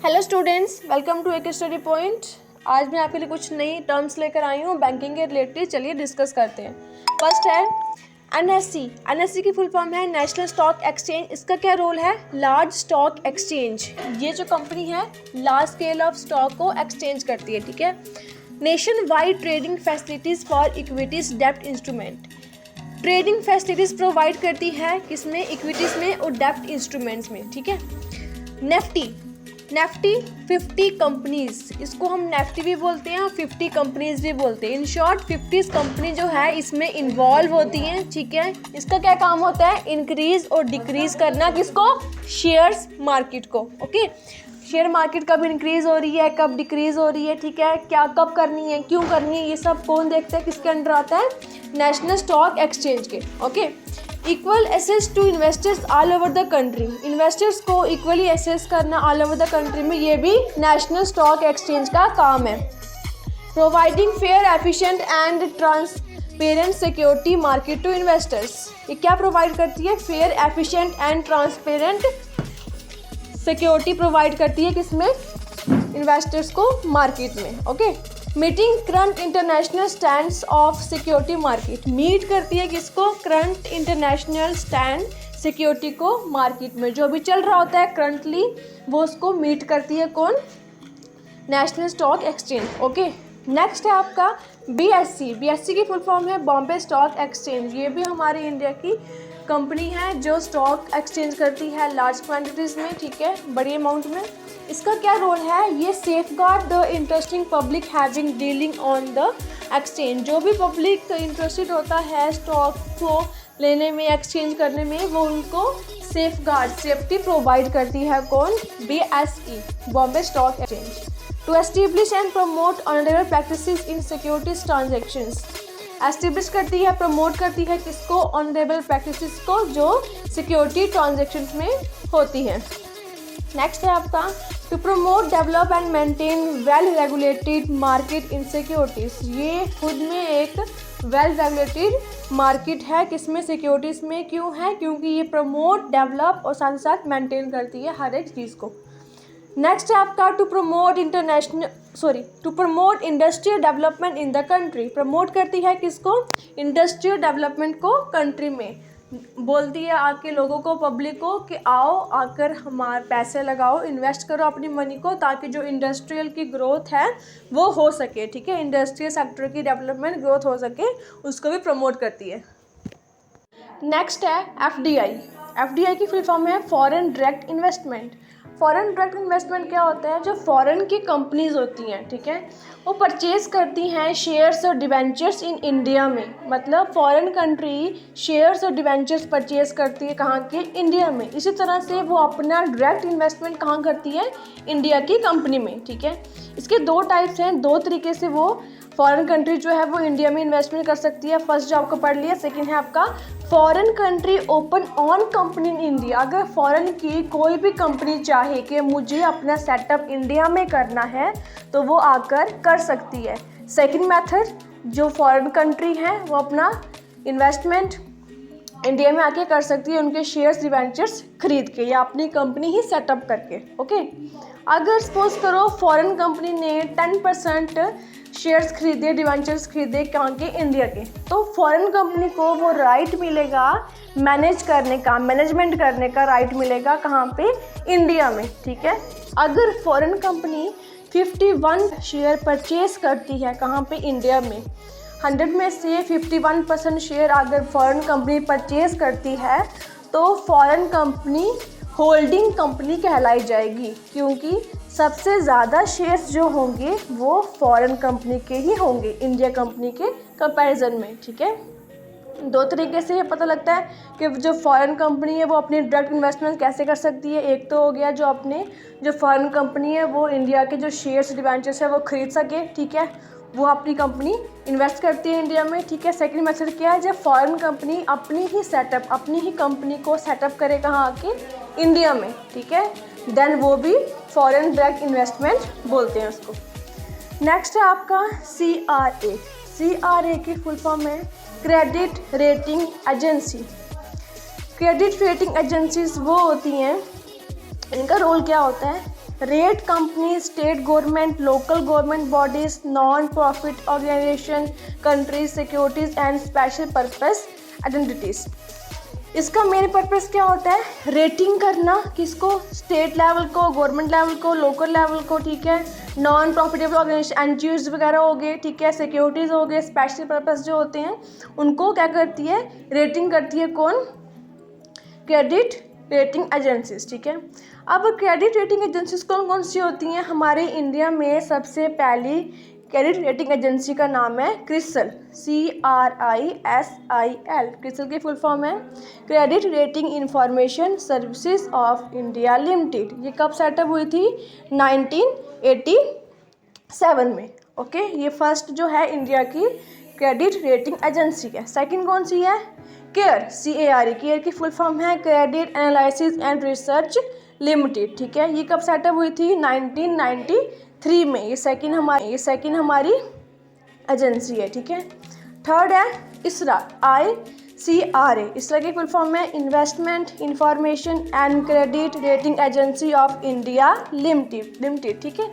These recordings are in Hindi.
हेलो स्टूडेंट्स, वेलकम टू एक स्टडी पॉइंट। आज मैं आपके लिए कुछ नई टर्म्स लेकर आई हूँ बैंकिंग के रिलेटेड। चलिए डिस्कस करते हैं। फर्स्ट है एनएससी। एनएससी की फुल फॉर्म है नेशनल स्टॉक एक्सचेंज। इसका क्या रोल है? Large stock exchange. ये जो कंपनी है लार्ज स्केल ऑफ स्टॉक को एक्सचेंज करती है, ठीक है। Nation wide trading facilities for equities डेब्ट इंस्ट्रूमेंट। ट्रेडिंग फैसिलिटीज़ प्रोवाइड करती है किसमें? इक्विटीज़ में और डेब्ट इंस्ट्रूमेंट्स में, ठीक है। नेफ्टी 50 कंपनीज, इसको हम नेफ्टी भी बोलते हैं और 50 कंपनीज भी बोलते हैं। इन शॉर्ट 50 कंपनी जो है इसमें इन्वॉल्व होती हैं, ठीक है। इसका क्या काम होता है? इंक्रीज और डिक्रीज करना। किसको? शेयर्स मार्केट को, ओके। शेयर मार्केट कब इंक्रीज हो रही है, कब डिक्रीज हो रही है, ठीक है। क्या कब करनी है, क्यों करनी है, ये सब कौन देखते हैं? किसके अंडर आता है? नेशनल स्टॉक एक्सचेंज के, okay. Equal access to investors all over the country. Investors को इक्वली एसेस करना ऑल ओवर द कंट्री में, ये भी नेशनल स्टॉक एक्सचेंज का काम है। Providing fair efficient and transparent security market to investors. ये क्या प्रोवाइड करती है? Fair efficient and transparent security provide करती है किसमें? इन्वेस्टर्स को मार्केट में, okay. Meeting current international standards of security market. Meet करती है किसको? करंट इंटरनेशनल स्टैंड सिक्योरिटी को मार्केट में। जो भी चल रहा होता है करंटली वो उसको मीट करती है कौन? National stock exchange, okay. Next है आपका बीएससी। बीएससी की फुल फॉर्म है बॉम्बे स्टॉक एक्सचेंज। ये भी हमारी इंडिया की कंपनी है जो स्टॉक एक्सचेंज करती है लार्ज क्वांटिटीज़ में, ठीक है, बड़ी अमाउंट में। इसका क्या रोल है? ये safeguard the interesting public having dealing on the exchange. जो भी पब्लिक इंटरेस्टेड होता है स्टॉक को लेने में, एक्सचेंज करने में, वो उनको सेफगार्ड सेफ्टी प्रोवाइड करती है कौन? BSE, Bombay stock exchange. To establish and promote honourable practices in securities transactions. Establish करती है, प्रमोट करती है किसको? ऑनरेबल प्रैक्टिसेस को, जो सिक्योरिटी ट्रांजैक्शंस में होती है। नेक्स्ट है आपका to promote develop and maintain well regulated market in securities. ये खुद में एक वेल रेगुलेटेड मार्केट है किसमें? सिक्योरिटीज़ में। क्यों है? क्योंकि ये प्रमोट, डेवलप और साथ साथ मेंटेन करती है हर एक चीज़ को। नेक्स्ट है आपका to promote industrial development in the country. Promote करती है किसको? इंडस्ट्रियल डेवलपमेंट को कंट्री में। बोलती है आके लोगों को, पब्लिक को कि आओ आकर हमारे पैसे लगाओ, इन्वेस्ट करो अपनी मनी को, ताकि जो इंडस्ट्रियल की ग्रोथ है वो हो सके, ठीक है। इंडस्ट्रियल सेक्टर की डेवलपमेंट ग्रोथ हो सके, उसको भी प्रमोट करती है। नेक्स्ट है एफडीआई। एफडीआई की फुल फॉर्म है foreign direct investment. Foreign direct investment क्या होता है? जो फॉरेन की कंपनीज होती हैं, ठीक है, वो परचेज़ करती हैं शेयर्स और डिवेंचर्स इन इंडिया में। मतलब फॉरेन कंट्री शेयर्स और डिवेंचर्स परचेज़ करती है कहाँ के? इंडिया में। इसी तरह से वो अपना डायरेक्ट इन्वेस्टमेंट कहाँ करती है? इंडिया की कंपनी में, ठीक है। इसके दो टाइप्स हैं, दो तरीके से वो फॉरेन कंट्री जो है वो इंडिया में इन्वेस्टमेंट कर सकती है। फर्स्ट जो आपको पढ़ लिया। सेकेंड है आपका foreign country open on company in India. अगर फॉरेन की कोई भी कंपनी चाहे कि मुझे अपना सेटअप इंडिया में करना है तो वो आकर कर सकती है। सेकेंड मेथड, जो फॉरेन कंट्री है वो अपना इन्वेस्टमेंट इंडिया में आके कर सकती है, उनके शेयर्स डिवेंचर्स खरीद के या अपनी कंपनी ही सेटअप करके, ओके। अगर सपोज करो फॉरेन कंपनी ने 10% शेयर्स खरीदे, डिवेंचर्स खरीदे कहाँ के? इंडिया के, तो फॉरेन कंपनी को वो राइट मिलेगा मैनेज करने का, मैनेजमेंट करने का राइट मिलेगा कहाँ पे? इंडिया में, ठीक है। अगर फॉरेन कंपनी 51 शेयर परचेज करती है कहाँ पे? इंडिया में। 100 में से 51% शेयर अगर फॉरेन कंपनी परचेज करती है तो फॉरेन कंपनी होल्डिंग कंपनी कहलाई जाएगी, क्योंकि सबसे ज़्यादा शेयर्स जो होंगे वो फॉरेन कंपनी के ही होंगे इंडिया कंपनी के कंपैरिजन में, ठीक है। दो तरीके से ये पता लगता है कि जो फॉरेन कंपनी है वो अपनी डायरेक्ट इन्वेस्टमेंट कैसे कर सकती है। एक तो हो गया जो फॉरेन कंपनी है वो इंडिया के जो शेयर्स डिवेंचर्स है वो खरीद सके, ठीक है, वो अपनी कंपनी इन्वेस्ट करती है इंडिया में, ठीक है। सेकंड मेथड क्या है? जब फॉरेन कंपनी अपनी ही कंपनी को सेटअप करे कहाँ आके? इंडिया में, ठीक है, देन वो भी फॉरेन डायरेक्ट इन्वेस्टमेंट बोलते हैं उसको। नेक्स्ट है आपका CRA। CRA की फुल फॉर्म है credit rating agency. Credit rating agencies वो होती हैं, इनका रोल क्या होता है? Rate company, state government, local government bodies, non profit organisation, countries, securities and special purpose identities. इसका मेन पर्पस क्या होता है? रेटिंग करना। किसको? स्टेट लेवल को, गवर्नमेंट लेवल को, लोकल लेवल को, ठीक है। नॉन प्रॉफिटेबल ऑर्गेनाइजेशन, एनजीओज वगैरह हो गए, ठीक है। सिक्योरिटीज़ हो गए, स्पेशल पर्पस जो होते हैं उनको क्या करती है? रेटिंग करती है। कौन? क्रेडिट रेटिंग एजेंसीज, ठीक है। अब क्रेडिट रेटिंग एजेंसीज कौन कौन सी होती हैं? हमारे इंडिया में सबसे पहली क्रेडिट रेटिंग एजेंसी का नाम है क्रिसल, CRISIL। क्रिसल की फुल फॉर्म है credit rating information services of India limited. ये कब सेटअप हुई थी? 1987 में। ओके, ये फर्स्ट जो है इंडिया की क्रेडिट रेटिंग एजेंसी है। सेकंड कौन सी है? Care, CARE। केयर की फुल फॉर्म है credit analysis and research limited, ठीक है। ये कब सेटअप हुई थी? 1993 में। ये सेकंड हमारी एजेंसी है, ठीक है। थर्ड है ISRA, ICRA। ISRA की फुल फॉर्म है investment information and credit rating agency of India limited, ठीक है।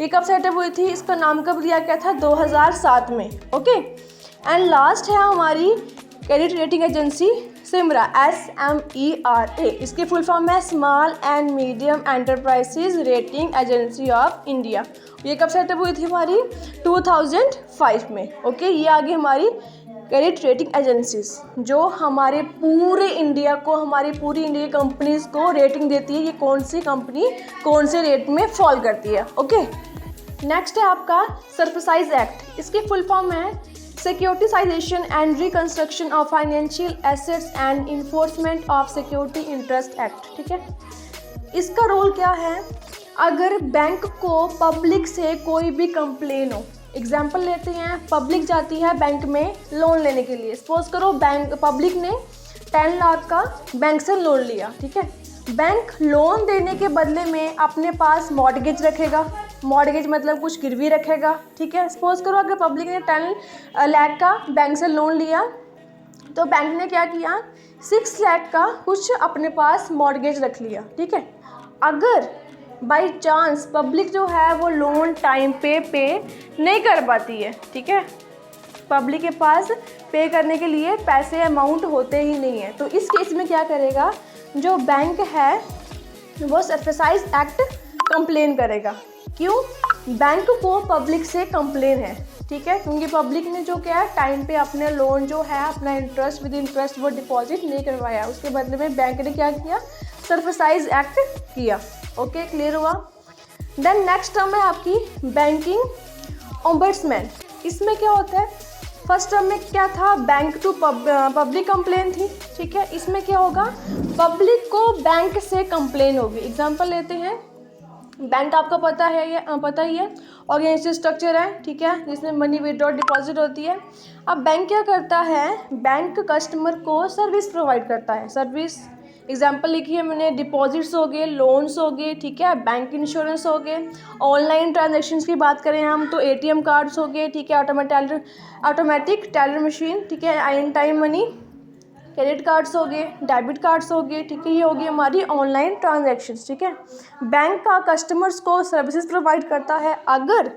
ये कब सेटअप हुई थी? इसका नाम कब दिया गया था? 2007 में। ओके, एंड लास्ट है हमारी credit rating agency SMERA, SMERA। इसकी फुल फॉर्म है small and medium enterprises rating agency of India. ये कब सेटअप हुई थी? हमारी 2005 में। ओके, ये आ गई हमारी क्रेडिट रेटिंग एजेंसीज जो हमारे पूरे इंडिया को, हमारी पूरी इंडिया की कंपनीज को रेटिंग देती है। ये कौन सी कंपनी कौन से रेट में फॉल करती है। ओके, नेक्स्ट है आपका सरफेसाइज एक्ट। इसकी फुल फॉर्म है securitisation and reconstruction of financial assets and enforcement of security interest act, ठीक है। इसका रोल क्या है? अगर बैंक को पब्लिक से कोई भी कंप्लेन हो, एग्जाम्पल लेते हैं, पब्लिक जाती है बैंक में लोन लेने के लिए। सपोज करो पब्लिक ने 10 लाख का बैंक से लोन लिया, ठीक है। बैंक लोन देने के बदले में अपने पास मॉर्गेज रखेगा। मॉर्गेज मतलब कुछ गिरवी रखेगा, ठीक है। सपोज करो अगर पब्लिक ने 10 लाख का बैंक से लोन लिया तो बैंक ने क्या किया? 6 लाख का कुछ अपने पास मॉर्गेज रख लिया, ठीक है। अगर बाई चांस पब्लिक जो है वो लोन टाइम पे नहीं कर पाती है, ठीक है, पब्लिक के पास पे करने के लिए पैसे अमाउंट होते ही नहीं है, तो इस केस में क्या करेगा? जो बैंक है वो सरफेसाइज एक्ट कंप्लेन करेगा। क्यों? बैंक को पब्लिक से कंप्लेन है, ठीक है, क्योंकि पब्लिक ने जो क्या है टाइम पे अपने लोन जो है अपना इंटरेस्ट विद इंटरेस्ट वो डिपॉजिट नहीं करवाया। उसके बदले में बैंक ने क्या किया? सरफेसाइज एक्ट किया। ओके, क्लियर हुआ? देन नेक्स्ट टर्म है आपकी बैंकिंग ओम्बड्समैन। इसमें क्या होता है? फर्स्ट टर्म में क्या था? बैंक टू पब्लिक कंप्लेन थी, ठीक है। इसमें क्या होगा? पब्लिक को बैंक से कंप्लेन होगी। एग्जांपल लेते हैं, बैंक आपको पता ही है ऑर्गेनाइजेशन स्ट्रक्चर है, ठीक है, जिसमें मनी विड्रॉ डिपॉजिट होती है। अब बैंक क्या करता है? बैंक कस्टमर को सर्विस प्रोवाइड करता है। सर्विस एग्जांपल लिखी है मैंने, डिपॉजिट्स हो गए, लोन्स हो गए, ठीक है, बैंक इंश्योरेंस हो गए। ऑनलाइन ट्रांजैक्शंस की बात करें हम तो ATM कार्ड्स हो गए, ठीक है, ऑटोमेटिक टेलर मशीन, ठीक है, in time money, credit cards हो गए, डेबिट कार्ड्स हो गए, ठीक है। ये होगी हमारी ऑनलाइन ट्रांजैक्शंस, ठीक है। बैंक का कस्टमर्स को सर्विसेज प्रोवाइड करता है। अगर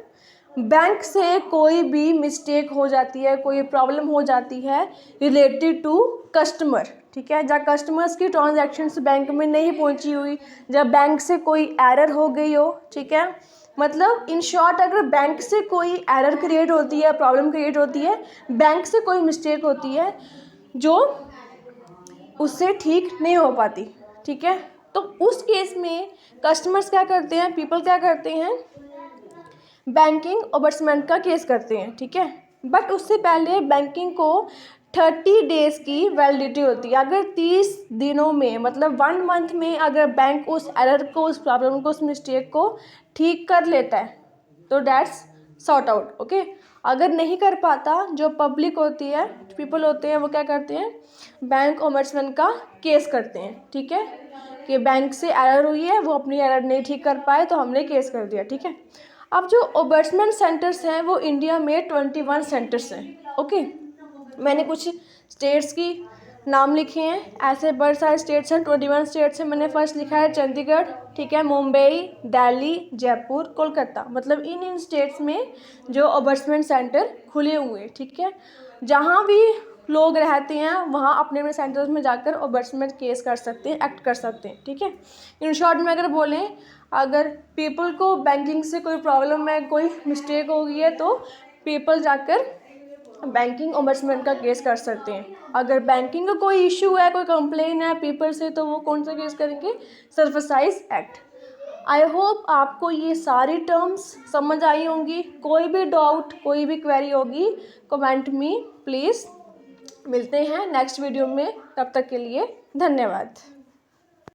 बैंक से कोई भी मिस्टेक हो जाती है, कोई प्रॉब्लम हो जाती है रिलेटेड टू कस्टमर, ठीक है, जब कस्टमर्स की ट्रांजैक्शंस बैंक में नहीं पहुंची हुई, जब बैंक से कोई एरर हो गई हो, ठीक है, मतलब इन शॉर्ट अगर बैंक से कोई एरर क्रिएट होती है, प्रॉब्लम क्रिएट होती है, बैंक से कोई मिस्टेक होती है जो उससे ठीक नहीं हो पाती, ठीक है, तो उस केस में कस्टमर्स क्या करते हैं, पीपल क्या करते हैं, बैंकिंग ओम्बड्समैन का केस करते हैं, ठीक है। बट उससे पहले बैंकिंग को 30 डेज़ की वैलिडिटी होती है। अगर 30 दिनों में मतलब 1 मंथ में अगर बैंक उस एरर को, उस प्रॉब्लम को, उस मिस्टेक को ठीक कर लेता है तो डैट्स सॉर्ट आउट। ओके, अगर नहीं कर पाता, जो पब्लिक होती है, पीपल होते हैं, वो क्या करते हैं? बैंक ओम्बड्समैन का केस करते हैं, ठीक है, कि बैंक से एरर हुई है, वो अपनी एरर नहीं ठीक कर पाए तो हमने केस कर दिया, ठीक है। अब जो ओम्बड्समैन सेंटर्स हैं वो इंडिया में 21 सेंटर्स हैं। ओके, मैंने कुछ स्टेट्स की नाम लिखे हैं। ऐसे बहुत सारे स्टेट्स हैं, 21 स्टेट्स हैं। मैंने फर्स्ट लिखा है चंडीगढ़, ठीक है, मुंबई, दिल्ली, जयपुर, कोलकाता। मतलब इन स्टेट्स में जो ओम्बड्समैन सेंटर खुले हुए हैं, ठीक है। जहाँ भी लोग रहते हैं वहाँ अपने अपने सेंटर्स में जाकर ओम्बड्समैन केस कर सकते हैं, एक्ट कर सकते हैं, ठीक है। इन शॉर्ट में अगर बोलें, अगर पीपल को बैंकिंग से कोई प्रॉब्लम है, कोई मिस्टेक हो गई है, तो पीपल जाकर बैंकिंग ओम्बड्समैन का केस कर सकते हैं। अगर बैंकिंग का कोई इशू है, कोई कंप्लेन है पीपल से, तो वो कौन सा केस करेंगे? सर्विसाइज एक्ट। आई होप आपको ये सारी टर्म्स समझ आई होंगी। कोई भी डाउट, कोई भी क्वेरी होगी, कमेंट में प्लीज़। मिलते हैं नेक्स्ट वीडियो में, तब तक के लिए धन्यवाद।